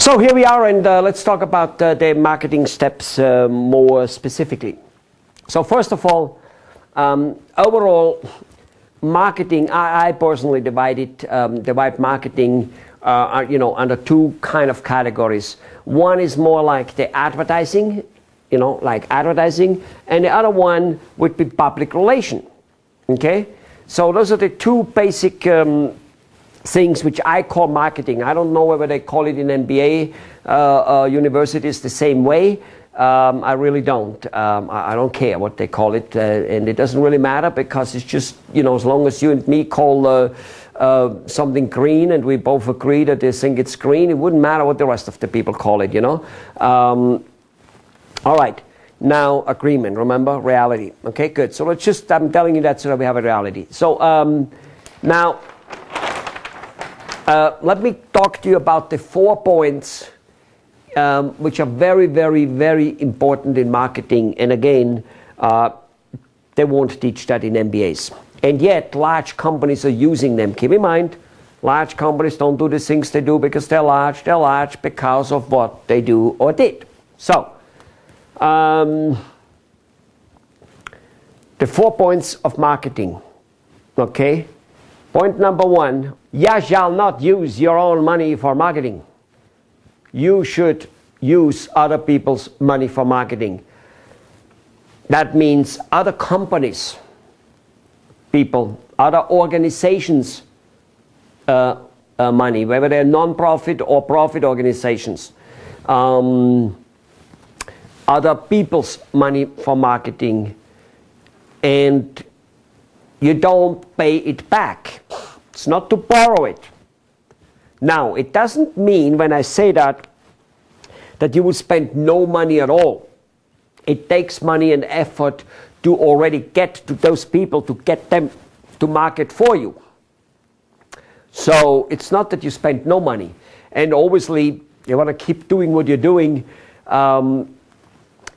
So here we are, and let's talk about the marketing steps more specifically. So first of all, overall marketing, I personally divide marketing under two kind of categories. One is more like the advertising, and the other one would be public relation. Okay, so those are the two basic things which I call marketing. I don't know whether they call it in MBA universities the same way. I really don't. I don't care what they call it, and it doesn't really matter, because it's just, as long as you and me call something green and we both agree that they think it's green, it wouldn't matter what the rest of the people call it, All right. Now, agreement, remember? Reality. Okay, good. So let's just, I'm telling you that so that we have a reality. So now, let me talk to you about the 4 points which are very, very, very important in marketing. And again, they won't teach that in MBAs. And yet, large companies are using them. Keep in mind, large companies don't do the things they do because they're large. They're large because of what they do or did. So, the 4 points of marketing. Okay? Point number 1, you shall not use your own money for marketing. You should use other people's money for marketing. That means other companies, people, other organizations' money, whether they're non-profit or profit organizations. Other people's money for marketing, and you don't pay it back. It's not to borrow it. Now, it doesn't mean when I say that you will spend no money at all. It takes money and effort to already get to those people, to get them to market for you. So it's not that you spend no money. And obviously, you want to keep doing what you're doing,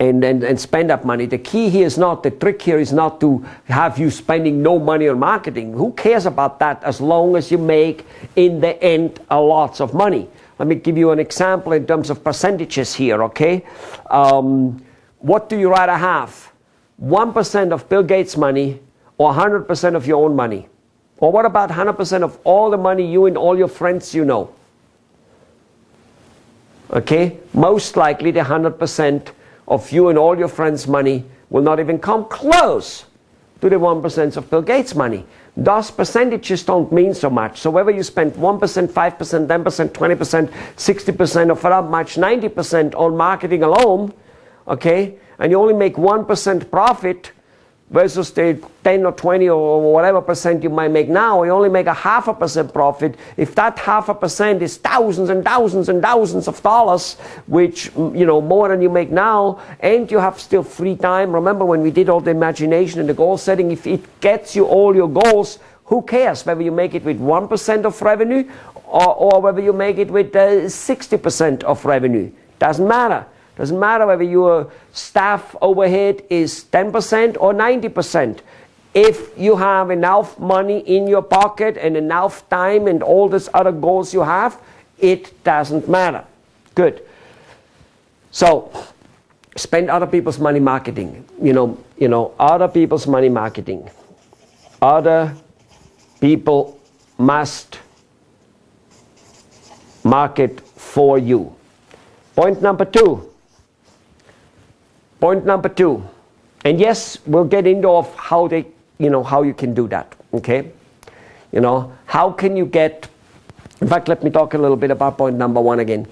and spend that money. The key here is not, the trick here is not to have you spending no money on marketing. Who cares about that as long as you make, in the end, a lots of money? Let me give you an example in terms of percentages here, okay? What do you rather have? 1% of Bill Gates' money or 100% of your own money? Or what about 100% of all the money you and all your friends you know? Okay? Most likely the 100% of you and all your friends' money will not even come close to the 1% of Bill Gates' money. Thus, percentages don't mean so much. So whether you spend 1%, 5%, 10%, 20%, 60%, or for that much, 90% on marketing alone, okay, and you only make 1% profit versus the 10 or 20 or whatever percent you might make now, you only make a 0.5% profit. If that 0.5% is thousands and thousands and thousands of dollars, which, more than you make now, and you have still free time. Remember when we did all the imagination and the goal setting, if it gets you all your goals, who cares whether you make it with 1% of revenue or whether you make it with 60% of revenue? Doesn't matter. Doesn't matter whether your staff overhead is 10% or 90%. If you have enough money in your pocket and enough time and all these other goals you have, it doesn't matter. Good. So, spend other people's money marketing. Other people's money marketing. Other people must market for you. Point number 2. Point number 2, and yes, we'll get into of how how you can do that. Okay, how can you get? In fact, let me talk a little bit about point number 1 again,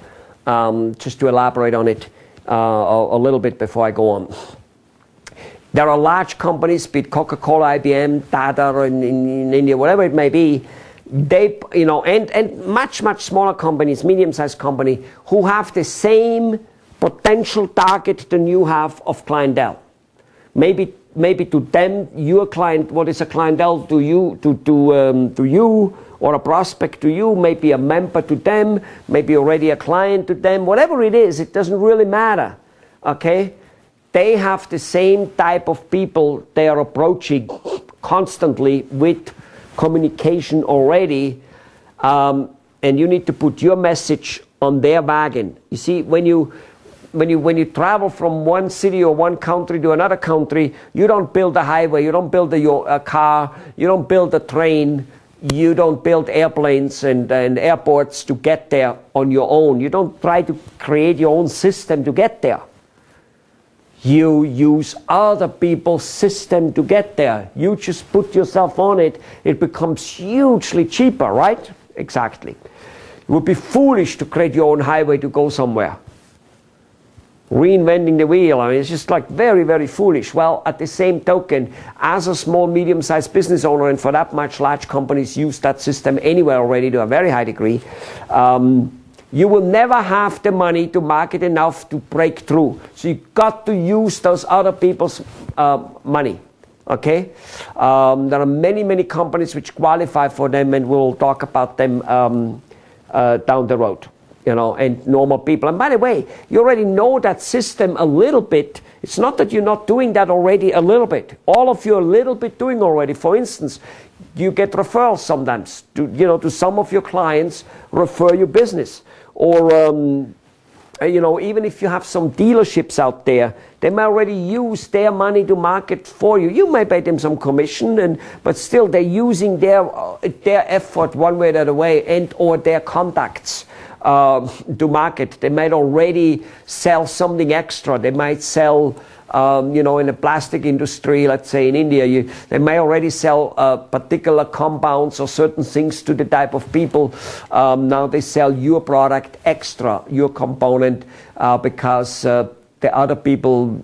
just to elaborate on it a little bit before I go on. There are large companies, be it Coca-Cola, IBM, Tata, in India, whatever it may be. They, and much smaller companies, medium-sized company, who have the same potential target than you have of clientele. Maybe to them, your client, what is a clientele to you, to you, or a prospect to you, maybe a member to them, maybe already a client to them, whatever it is, it doesn't really matter. Okay? They have the same type of people they are approaching constantly with communication already, and you need to put your message on their wagon. You see, when you travel from one city or one country to another country, you don't build a highway, you don't build a car, you don't build a train, you don't build airplanes and airports to get there on your own. You don't try to create your own system to get there. You use other people's system to get there. You just put yourself on it. It becomes hugely cheaper, right? Exactly. It would be foolish to create your own highway to go somewhere. Reinventing the wheel, I mean, it's just like very, very foolish. Well, at the same token, as a small, medium-sized business owner, and for that much, large companies use that system anyway already to a very high degree, you will never have the money to market enough to break through. So you've got to use those other people's money. Okay? There are many, many companies which qualify for them, and we'll talk about them down the road. You know, and normal people. And by the way, you already know that system a little bit. It's not that you're not doing that already a little bit. All of you are a little bit doing already. For instance, you get referrals sometimes. To some of your clients, refer your business. Or, even if you have some dealerships out there, they may already use their money to market for you. You may pay them some commission, but still they're using their effort one way or the other way, and or their contacts to market. They might already sell something extra. They might sell, in the plastic industry, let's say in India, they may already sell particular compounds or certain things to the type of people. Now they sell your product extra, your component, because the other people,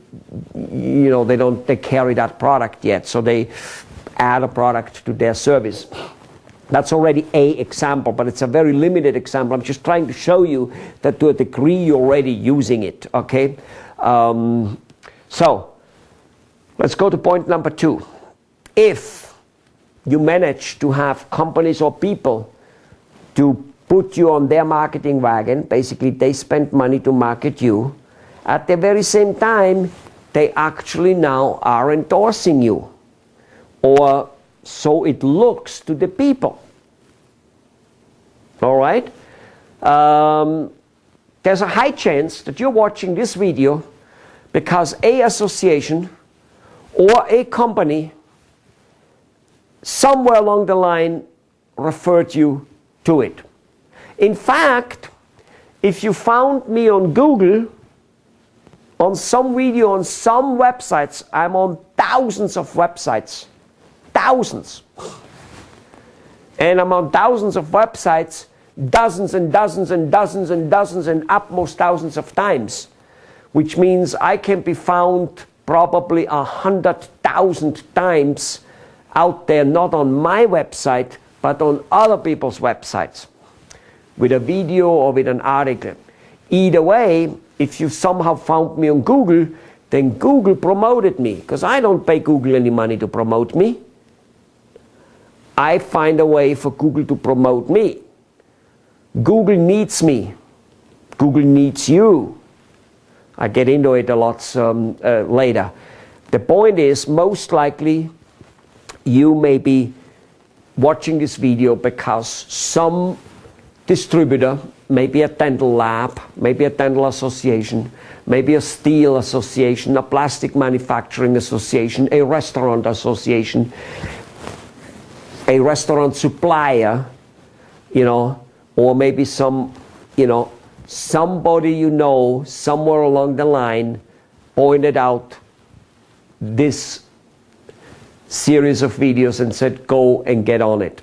they carry that product yet. So they add a product to their service. That's already an example, but it's a very limited example. I'm just trying to show you that to a degree you're already using it, okay? So, let's go to point number 2. If you manage to have companies or people to put you on their marketing wagon, basically they spend money to market you, at the very same time, they actually now are endorsing you. Or so it looks to the people. All right? There's a high chance that you're watching this video because an association or a company somewhere along the line referred you to it. In fact, if you found me on Google, on some video, on some websites, I'm on thousands of websites. Thousands. And I'm on thousands of websites, dozens and dozens and dozens and dozens and utmost thousands of times, which means I can be found probably 100,000 times out there, not on my website, but on other people's websites, with a video or with an article. Either way, if you somehow found me on Google, then Google promoted me, because I don't pay Google any money to promote me. I find a way for Google to promote me. Google needs me. Google needs you. I get into it a lot later. The point is, most likely, you may be watching this video because some distributor, maybe a dental lab, maybe a dental association, maybe a steel association, a plastic manufacturing association, a restaurant association, a restaurant supplier, or maybe some, somebody somewhere along the line pointed out this series of videos and said, go and get on it.